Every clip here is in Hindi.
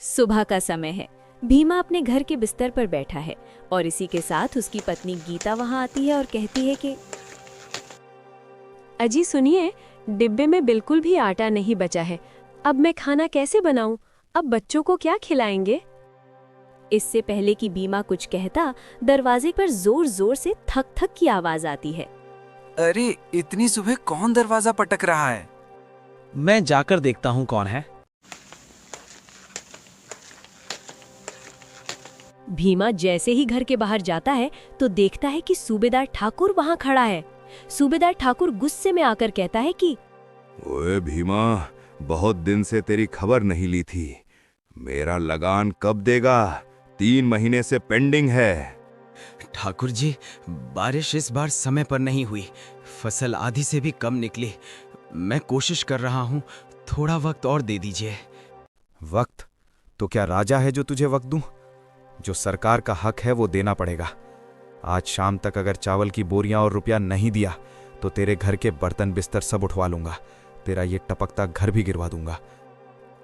सुबह का समय है। भीमा अपने घर के बिस्तर पर बैठा है और इसी के साथ उसकी पत्नी गीता वहां आती है और कहती है कि अजी सुनिए, डिब्बे में बिल्कुल भी आटा नहीं बचा है। अब मैं खाना कैसे बनाऊं? अब बच्चों को क्या खिलाएंगे? इससे पहले कि भीमा कुछ कहता, दरवाजे पर जोर जोर से थक थक की आवाज आती है। अरे इतनी सुबह कौन दरवाजा पटक रहा है? मैं जाकर देखता हूँ कौन है। भीमा जैसे ही घर के बाहर जाता है तो देखता है कि सूबेदार ठाकुर वहां खड़ा है। सूबेदार ठाकुर गुस्से में आकर कहता है कि ओए भीमा, बहुत दिन से तेरी खबर नहीं ली थी। मेरा लगान कब देगा? 3 महीने से पेंडिंग है। ठाकुर जी, बारिश इस बार समय पर नहीं हुई। फसल आधी से भी कम निकली। मैं कोशिश कर रहा हूँ, थोड़ा वक्त और दे दीजिए। वक्त? तो क्या राजा है जो तुझे वक्त दूं? जो सरकार का हक है वो देना पड़ेगा। आज शाम तक अगर चावल की बोरियां और रुपया नहीं दिया तो तेरे घर के बर्तन बिस्तर सब उठवा लूंगा। तेरा ये टपकता घर भी गिरवा दूंगा।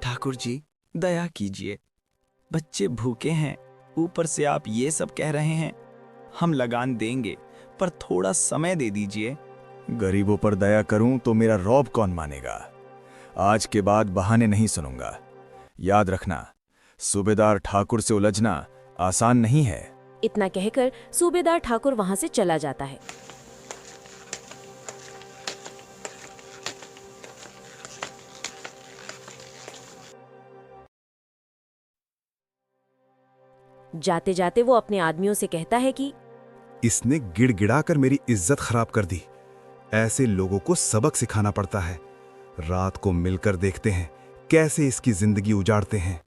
ठाकुर जी, दया कीजिए। बच्चे भूखे हैं, ऊपर से आप ये सब कह रहे हैं। हम लगान देंगे, पर थोड़ा समय दे दीजिए। गरीबों पर दया करूं तो मेरा रौब कौन मानेगा? आज के बाद बहाने नहीं सुनूंगा। याद रखना, सूबेदार ठाकुर से उलझना आसान नहीं है। इतना कहकर सूबेदार ठाकुर वहां से चला जाता है। जाते जाते वो अपने आदमियों से कहता है कि इसने गिड़गिड़ा कर मेरी इज्जत खराब कर दी। ऐसे लोगों को सबक सिखाना पड़ता है। रात को मिलकर देखते हैं कैसे इसकी जिंदगी उजाड़ते हैं।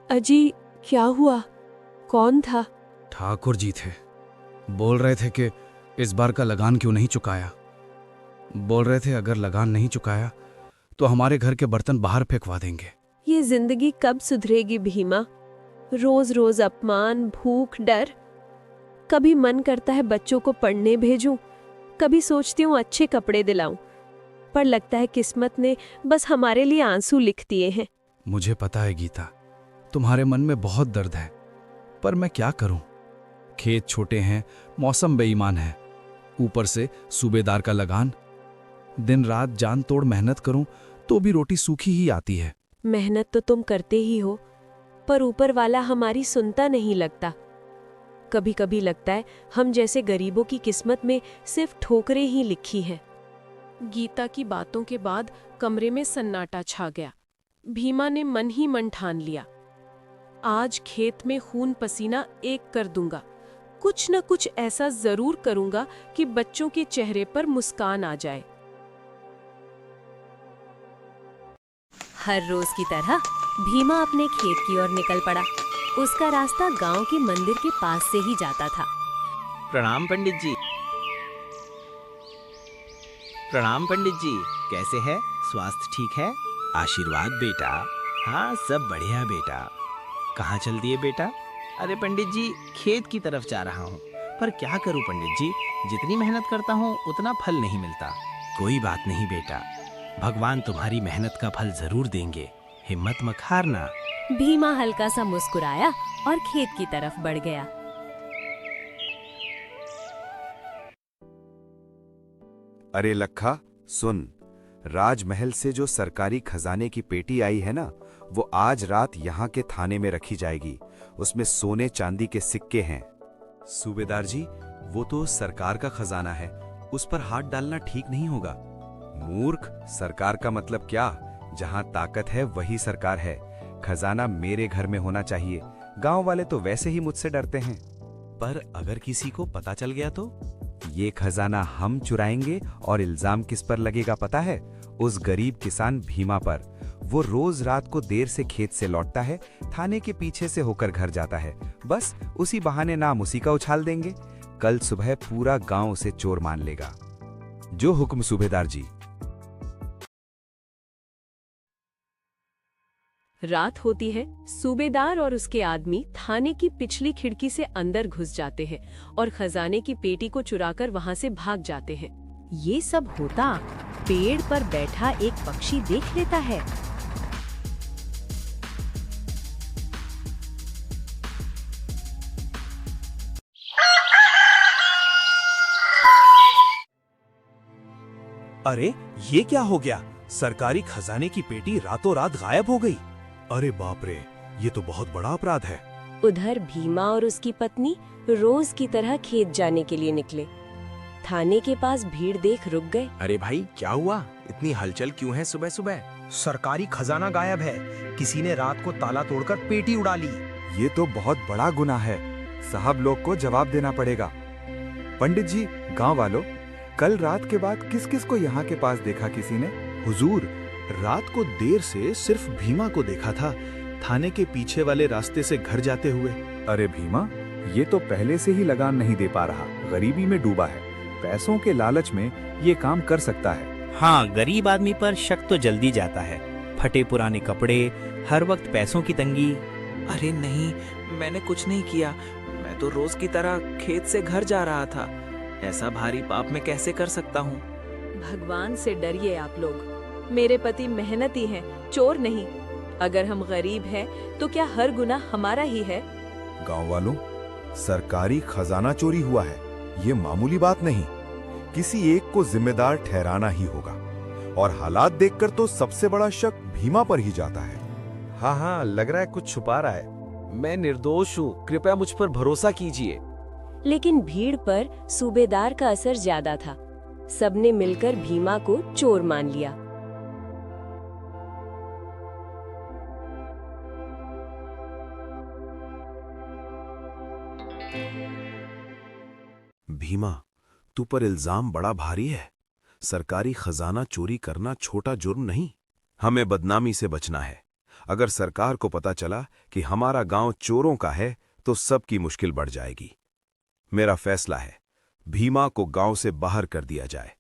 अजी क्या हुआ? कौन था? ठाकुर जी थे। बोल रहे थे कि इस बार का लगान क्यों नहीं चुकाया। बोल रहे थे अगर लगान नहीं चुकाया तो हमारे घर के बर्तन बाहर फेंकवा देंगे। ये जिंदगी कब सुधरेगी भीमा? रोज रोज अपमान, भूख, डर। कभी मन करता है बच्चों को पढ़ने भेजूं, कभी सोचती हूँ अच्छे कपड़े दिलाऊं, पर लगता है किस्मत ने बस हमारे लिए आंसू लिख दिए हैं। मुझे पता है गीता, तुम्हारे मन में बहुत दर्द है, पर मैं क्या करूं? खेत छोटे हैं, मौसम बेईमान है, ऊपर से सूबेदार का लगान। दिन रात जान तोड़ मेहनत करूं तो भी रोटी सूखी ही आती है। मेहनत तो तुम करते ही हो, पर ऊपर वाला हमारी सुनता नहीं लगता। कभी कभी लगता है हम जैसे गरीबों की किस्मत में सिर्फ ठोकरें ही लिखी हैं। गीता की बातों के बाद कमरे में सन्नाटा छा गया। भीमा ने मन ही मन ठान लिया, आज खेत में खून पसीना एक कर दूंगा। कुछ न कुछ ऐसा जरूर करूंगा कि बच्चों के चेहरे पर मुस्कान आ जाए। हर रोज की तरह भीमा अपने खेत की ओर निकल पड़ा। उसका रास्ता गांव के मंदिर के पास से ही जाता था। प्रणाम पंडित जी। प्रणाम पंडित जी, कैसे है? स्वास्थ्य ठीक है? आशीर्वाद बेटा। हाँ, सब बढ़िया बेटा। कहाँ चल दिए बेटा? अरे पंडित जी, खेत की तरफ जा रहा हूँ, पर क्या करूँ पंडित जी, जितनी मेहनत करता हूँ उतना फल नहीं मिलता। कोई बात नहीं बेटा, भगवान तुम्हारी मेहनत का फल जरूर देंगे, हिम्मत मत हारना। भीमा हल्का सा मुस्कुराया और खेत की तरफ बढ़ गया। अरे लखा सुन, राजमहल से जो सरकारी खजाने की पेटी आई है ना, वो आज रात यहाँ के थाने में रखी जाएगी। उसमें सोने चांदी के सिक्के हैं। सूबेदार जी, वो तो सरकार का खजाना है, उस पर हाथ डालना ठीक नहीं होगा। मूर्ख, सरकार का मतलब क्या? जहाँ ताकत है वही सरकार है। खजाना मेरे घर में होना चाहिए। गांव वाले तो वैसे ही मुझसे डरते हैं। पर अगर किसी को पता चल गया तो? ये खजाना हम चुराएंगे और इल्जाम किस पर लगेगा पता है? उस गरीब किसान भीमा पर। वो रोज रात को देर से खेत से लौटता है, थाने के पीछे से होकर घर जाता है। बस उसी बहाने नाम उसी का उछाल देंगे। कल सुबह पूरा गांव उसे चोर मान लेगा। जो हुक्म सूबेदार जी। रात होती है। सूबेदार और उसके आदमी थाने की पिछली खिड़की से अंदर घुस जाते हैं और खजाने की पेटी को चुराकर वहां से भाग जाते हैं। ये सब होता पेड़ पर बैठा एक पक्षी देख लेता है। अरे ये क्या हो गया? सरकारी खजाने की पेटी रातों रात गायब हो गई। अरे बाप रे, ये तो बहुत बड़ा अपराध है। उधर भीमा और उसकी पत्नी रोज की तरह खेत जाने के लिए निकले। थाने के पास भीड़ देख रुक गए। अरे भाई, क्या हुआ? इतनी हलचल क्यों है सुबह सुबह? सरकारी खजाना गायब है। किसी ने रात को ताला तोड़कर पेटी उड़ा ली। ये तो बहुत बड़ा गुनाह है। साहब लोग को जवाब देना पड़ेगा। पंडित जी, गांव वालों, कल रात के बाद किस किस को यहाँ के पास देखा किसी ने? हुजूर, रात को देर से सिर्फ भीमा को देखा था, थाने के पीछे वाले रास्ते से घर जाते हुए। अरे भीमा, ये तो पहले से ही लगान नहीं दे पा रहा, गरीबी में डूबा है। पैसों के लालच में ये काम कर सकता है। हाँ, गरीब आदमी पर शक तो जल्दी जाता है। फटे पुराने कपड़े, हर वक्त पैसों की तंगी। अरे नहीं, मैंने कुछ नहीं किया। मैं तो रोज की तरह खेत से घर जा रहा था। ऐसा भारी पाप मैं कैसे कर सकता हूँ? भगवान से डरिए आप लोग। मेरे पति मेहनती हैं, चोर नहीं। अगर हम गरीब हैं, तो क्या हर गुनाह हमारा ही है? गांव वालों, सरकारी खजाना चोरी हुआ है, ये मामूली बात नहीं। किसी एक को जिम्मेदार ठहराना ही होगा। और हालात देखकर तो सबसे बड़ा शक भीमा पर ही जाता है। हाँ, लग रहा है कुछ छुपा रहा है। मैं निर्दोष हूँ, कृपया मुझ पर भरोसा कीजिए। लेकिन भीड़ पर सूबेदार का असर ज्यादा था। सबने मिलकर भीमा को चोर मान लिया। भीमा, तू पर इल्जाम बड़ा भारी है। सरकारी खजाना चोरी करना छोटा जुर्म नहीं। हमें बदनामी से बचना है। अगर सरकार को पता चला कि हमारा गांव चोरों का है तो सबकी मुश्किल बढ़ जाएगी। मेरा फैसला है, भीमा को गांव से बाहर कर दिया जाए।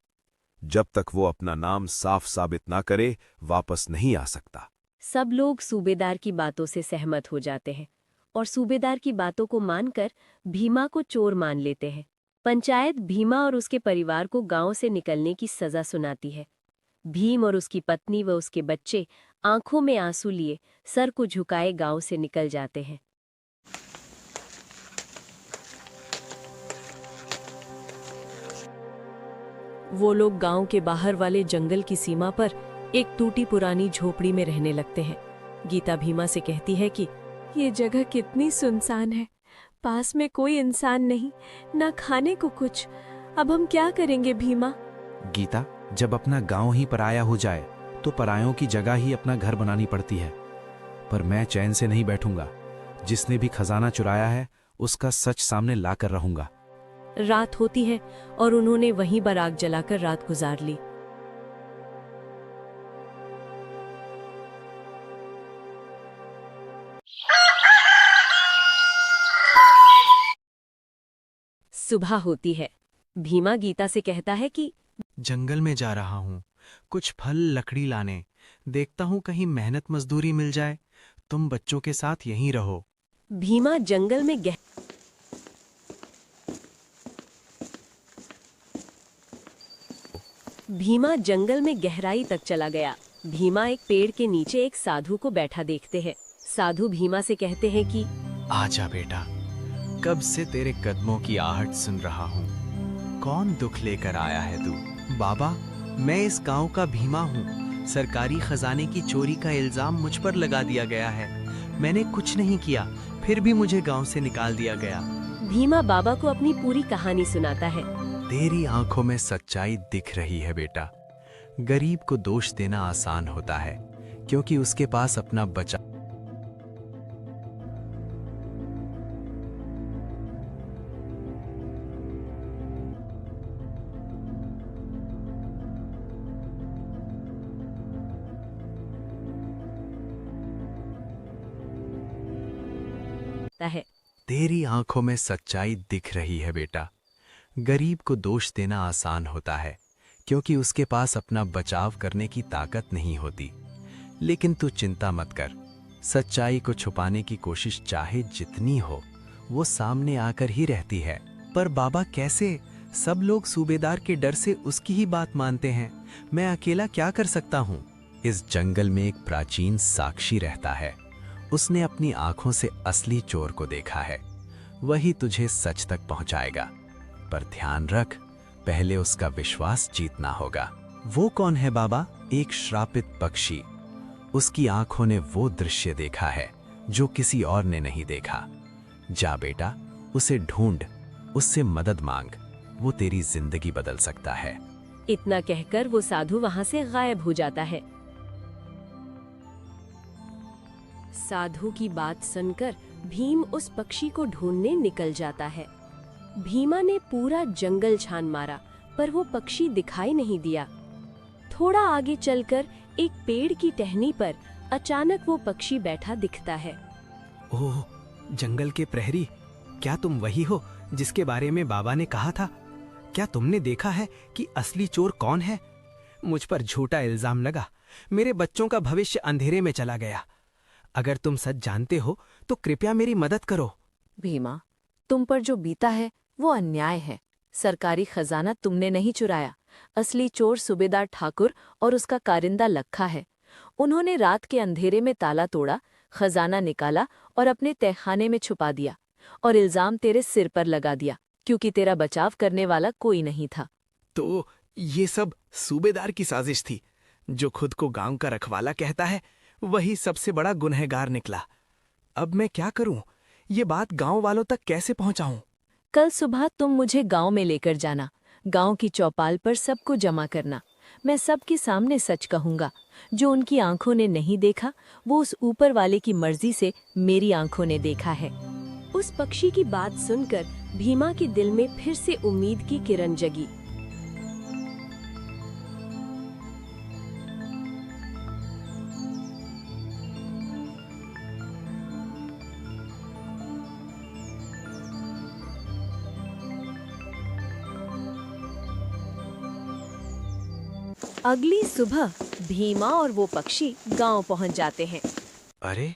जब तक वो अपना नाम साफ साबित ना करे, वापस नहीं आ सकता। सब लोग सूबेदार की बातों से सहमत हो जाते हैं और सूबेदार की बातों को मानकर भीमा को चोर मान लेते हैं। पंचायत भीमा और उसके परिवार को गांव से निकलने की सजा सुनाती है। भीम और उसकी पत्नी व उसके बच्चे आंखों में आंसू लिए सर को झुकाए गांव से निकल जाते हैं। वो लोग गांव के बाहर वाले जंगल की सीमा पर एक टूटी पुरानी झोपड़ी में रहने लगते हैं। गीता भीमा से कहती है कि ये जगह कितनी सुनसान है। पास में कोई इंसान नहीं, ना खाने को कुछ। अब हम क्या करेंगे भीमा? गीता, जब अपना गांव ही पराया हो जाए तो परायों की जगह ही अपना घर बनानी पड़ती है। पर मैं चैन से नहीं बैठूंगा। जिसने भी खजाना चुराया है उसका सच सामने लाकर रहूंगा। रात होती है और उन्होंने वहीं पर आग जलाकर रात गुजार ली। सुबह होती है। भीमा गीता से कहता है कि जंगल में जा रहा हूँ, कुछ फल लकड़ी लाने। देखता हूँ कहीं मेहनत मजदूरी मिल जाए। तुम बच्चों के साथ यहीं रहो। भीमा जंगल में गहराई तक चला गया। भीमा एक पेड़ के नीचे एक साधु को बैठा देखते हैं। साधु भीमा से कहते हैं कि आजा बेटा, कब से तेरे कदमों की आहट सुन रहा हूँ। कौन दुख लेकर आया है तू? बाबा, मैं इस गांव का भीमा हूँ। सरकारी खजाने की चोरी का इल्जाम मुझ पर लगा दिया गया है। मैंने कुछ नहीं किया, फिर भी मुझे गांव से निकाल दिया गया। भीमा बाबा को अपनी पूरी कहानी सुनाता है। तेरी आंखों में सच्चाई दिख रही है बेटा। गरीब को दोष देना आसान होता है क्योंकि उसके पास अपना बचा है। तेरी आंखों में सच्चाई दिख रही है बेटा। गरीब को दोष देना आसान होता है क्योंकि उसके पास अपना बचाव करने की ताकत नहीं होती। लेकिन तू चिंता मत कर। सच्चाई को छुपाने की कोशिश चाहे जितनी हो, वो सामने आकर ही रहती है। पर बाबा कैसे? सब लोग सूबेदार के डर से उसकी ही बात मानते हैं। मैं अकेला क्या कर सकता हूँ? इस जंगल में एक प्राचीन साक्षी रहता है। उसने अपनी आंखों से असली चोर को देखा है। वही तुझे सच तक पहुंचाएगा। पर ध्यान रख, पहले उसका विश्वास जीतना होगा। वो कौन है बाबा? एक श्रापित पक्षी। उसकी आंखों ने वो दृश्य देखा है जो किसी और ने नहीं देखा। जा बेटा, उसे ढूंढ, उससे मदद मांग। वो तेरी जिंदगी बदल सकता है। इतना कहकर वो साधु वहां से गायब हो जाता है। साधु की बात सुनकर भीम उस पक्षी को ढूंढने निकल जाता है। भीमा ने पूरा जंगल छान मारा, पर वो पक्षी दिखाई नहीं दिया। थोड़ा आगे चलकर एक पेड़ की टहनी पर अचानक वो पक्षी बैठा दिखता है। ओह, जंगल के प्रहरी, क्या तुम वही हो जिसके बारे में बाबा ने कहा था? क्या तुमने देखा है कि असली चोर कौन है? मुझ पर झूठा इल्जाम लगा, मेरे बच्चों का भविष्य अंधेरे में चला गया। अगर तुम सच जानते हो तो कृपया मेरी मदद करो। भीमा, तुम पर जो बीता है वो अन्याय है। सरकारी खजाना तुमने नहीं चुराया। असली चोर सूबेदार ठाकुर और उसका कारिंदा लखा है। उन्होंने रात के अंधेरे में ताला तोड़ा, खजाना निकाला और अपने तहखाने में छुपा दिया, और इल्जाम तेरे सिर पर लगा दिया क्योंकि तेरा बचाव करने वाला कोई नहीं था। तो ये सब सूबेदार की साजिश थी। जो खुद को गांव का रखवाला कहता है वही सबसे बड़ा गुनहगार निकला। अब मैं क्या करूं? ये बात गांव वालों तक कैसे पहुंचाऊं? कल सुबह तुम मुझे गांव में लेकर जाना। गांव की चौपाल पर सबको जमा करना। मैं सबके सामने सच कहूंगा। जो उनकी आंखों ने नहीं देखा, वो उस ऊपर वाले की मर्जी से मेरी आंखों ने देखा है। उस पक्षी की बात सुनकर भीमा के दिल में फिर से उम्मीद की किरण जगी। अगली सुबह भीमा और वो पक्षी गांव पहुंच जाते हैं। अरे,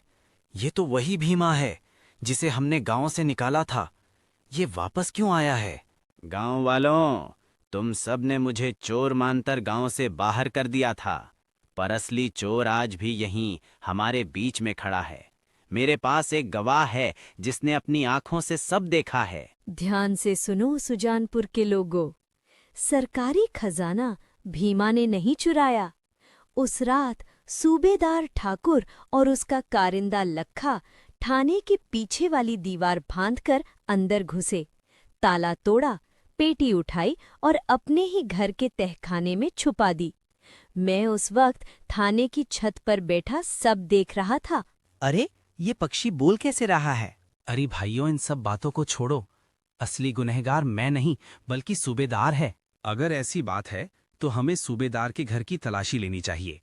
ये तो वही भीमा है जिसे हमने गांव से निकाला था। ये वापस क्यों आया है? गांव वालों, तुम सब ने मुझे चोर मानकर गांव से बाहर कर दिया था, पर असली चोर आज भी यहीं हमारे बीच में खड़ा है। मेरे पास एक गवाह है जिसने अपनी आंखों से सब देखा है। ध्यान से सुनो सुजानपुर के लोगों, सरकारी खजाना भीमा ने नहीं चुराया। उस रात सूबेदार ठाकुर और उसका कारिंदा लखा थाने के पीछे वाली दीवार फांदकर अंदर घुसे, ताला तोड़ा, पेटी उठाई और अपने ही घर के तहखाने में छुपा दी। मैं उस वक्त थाने की छत पर बैठा सब देख रहा था। अरे, ये पक्षी बोल कैसे रहा है? अरे भाइयों, इन सब बातों को छोड़ो। असली गुनहगार मैं नहीं बल्कि सूबेदार है। अगर ऐसी बात है तो हमें सूबेदार के घर की तलाशी लेनी चाहिए।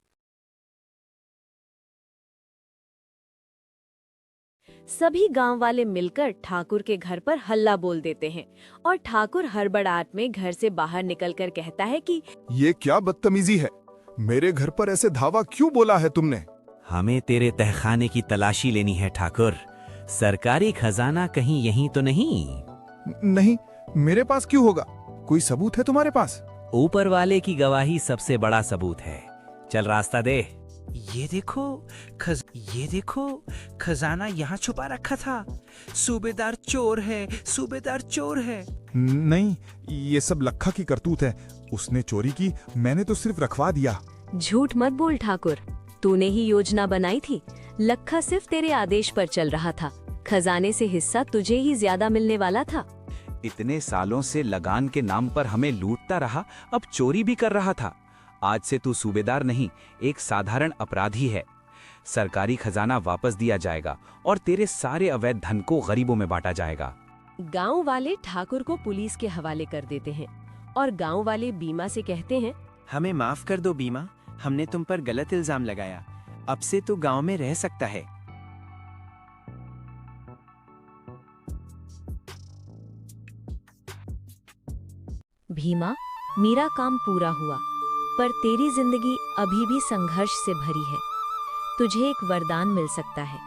सभी गांव वाले मिलकर ठाकुर के घर पर हल्ला बोल देते हैं और ठाकुर हड़बड़ाहट में घर से बाहर निकलकर कहता है कि ये क्या बदतमीजी है? मेरे घर पर ऐसे धावा क्यों बोला है तुमने? हमें तेरे तहखाने की तलाशी लेनी है ठाकुर। सरकारी खजाना कहीं यहीं तो नहीं? नहीं, मेरे पास क्यों होगा? कोई सबूत है तुम्हारे पास? ऊपर वाले की गवाही सबसे बड़ा सबूत है। चल रास्ता दे। ये देखो, खजाना यहाँ छुपा रखा था। सूबेदार चोर है, सूबेदार चोर है। नहीं, ये सब लखा की करतूत है। उसने चोरी की, मैंने तो सिर्फ रखवा दिया। झूठ मत बोल ठाकुर, तूने ही योजना बनाई थी। लखा सिर्फ तेरे आदेश पर चल रहा था। खजाने से हिस्सा तुझे ही ज्यादा मिलने वाला था। इतने सालों से लगान के नाम पर हमें लूटता रहा, अब चोरी भी कर रहा था। आज से तू सूबेदार नहीं, एक साधारण अपराधी है। सरकारी खजाना वापस दिया जाएगा और तेरे सारे अवैध धन को गरीबों में बांटा जाएगा। गांव वाले ठाकुर को पुलिस के हवाले कर देते हैं और गांव वाले बीमा से कहते हैं, हमें माफ कर दो बीमा, हमने तुम पर गलत इल्जाम लगाया। अब से तू गांव में रह सकता है। भीमा, मेरा काम पूरा हुआ, पर तेरी जिंदगी अभी भी संघर्ष से भरी है। तुझे एक वरदान मिल सकता है।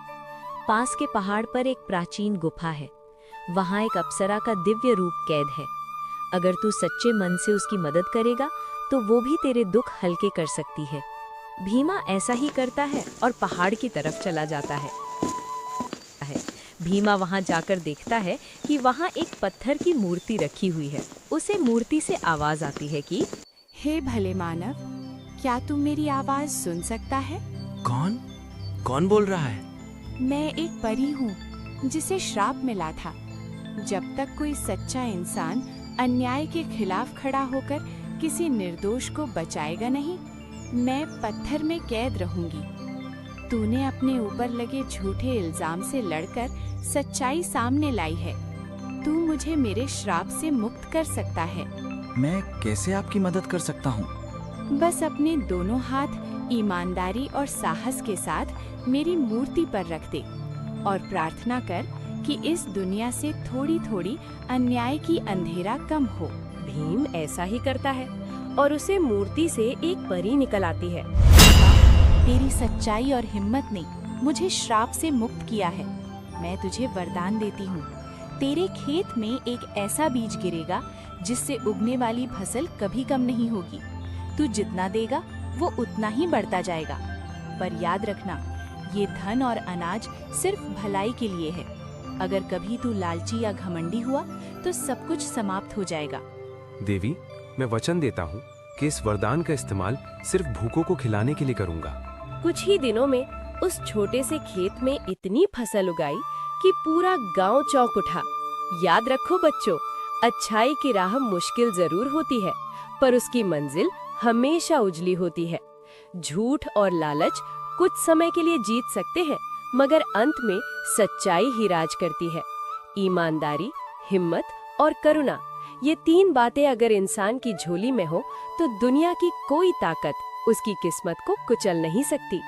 पास के पहाड़ पर एक प्राचीन गुफा है। वहां एक अप्सरा का दिव्य रूप कैद है। अगर तू सच्चे मन से उसकी मदद करेगा तो वो भी तेरे दुख हल्के कर सकती है। भीमा ऐसा ही करता है और पहाड़ की तरफ चला जाता है। भीमा वहां जाकर देखता है कि वहां एक पत्थर की मूर्ति रखी हुई है। उसे मूर्ति से आवाज आती है कि हे भले मानव, क्या तुम मेरी आवाज सुन सकता है? कौन बोल रहा है? मैं एक परी हूँ जिसे श्राप मिला था। जब तक कोई सच्चा इंसान अन्याय के खिलाफ खड़ा होकर किसी निर्दोष को बचाएगा नहीं, मैं पत्थर में कैद रहूंगी। तूने अपने ऊपर लगे झूठे इल्जाम से लड़कर सच्चाई सामने लाई है। तू मुझे मेरे श्राप से मुक्त कर सकता है। मैं कैसे आपकी मदद कर सकता हूँ? बस अपने दोनों हाथ ईमानदारी और साहस के साथ मेरी मूर्ति पर रख दे और प्रार्थना कर कि इस दुनिया से थोड़ी थोड़ी अन्याय की अंधेरा कम हो। भीम ऐसा ही करता है और उसे मूर्ति से एक परी निकल आती है। तेरी सच्चाई और हिम्मत ने मुझे श्राप से मुक्त किया है। मैं तुझे वरदान देती हूँ, तेरे खेत में एक ऐसा बीज गिरेगा जिससे उगने वाली फसल कभी कम नहीं होगी। तू जितना देगा वो उतना ही बढ़ता जाएगा। पर याद रखना, ये धन और अनाज सिर्फ भलाई के लिए है। अगर कभी तू लालची या घमंडी हुआ तो सब कुछ समाप्त हो जाएगा। देवी, मैं वचन देता हूँ कि इस वरदान का इस्तेमाल सिर्फ भूखों को खिलाने के लिए करूँगा। कुछ ही दिनों में उस छोटे से खेत में इतनी फसल उगाई कि पूरा गांव चौंक उठा। याद रखो बच्चों, अच्छाई की राह मुश्किल जरूर होती है, पर उसकी मंजिल हमेशा उजली होती है। झूठ और लालच कुछ समय के लिए जीत सकते हैं, मगर अंत में सच्चाई ही राज करती है। ईमानदारी, हिम्मत और करुणा, ये तीन बातें अगर इंसान की झोली में हो तो दुनिया की कोई ताकत उसकी किस्मत को कुचल नहीं सकती।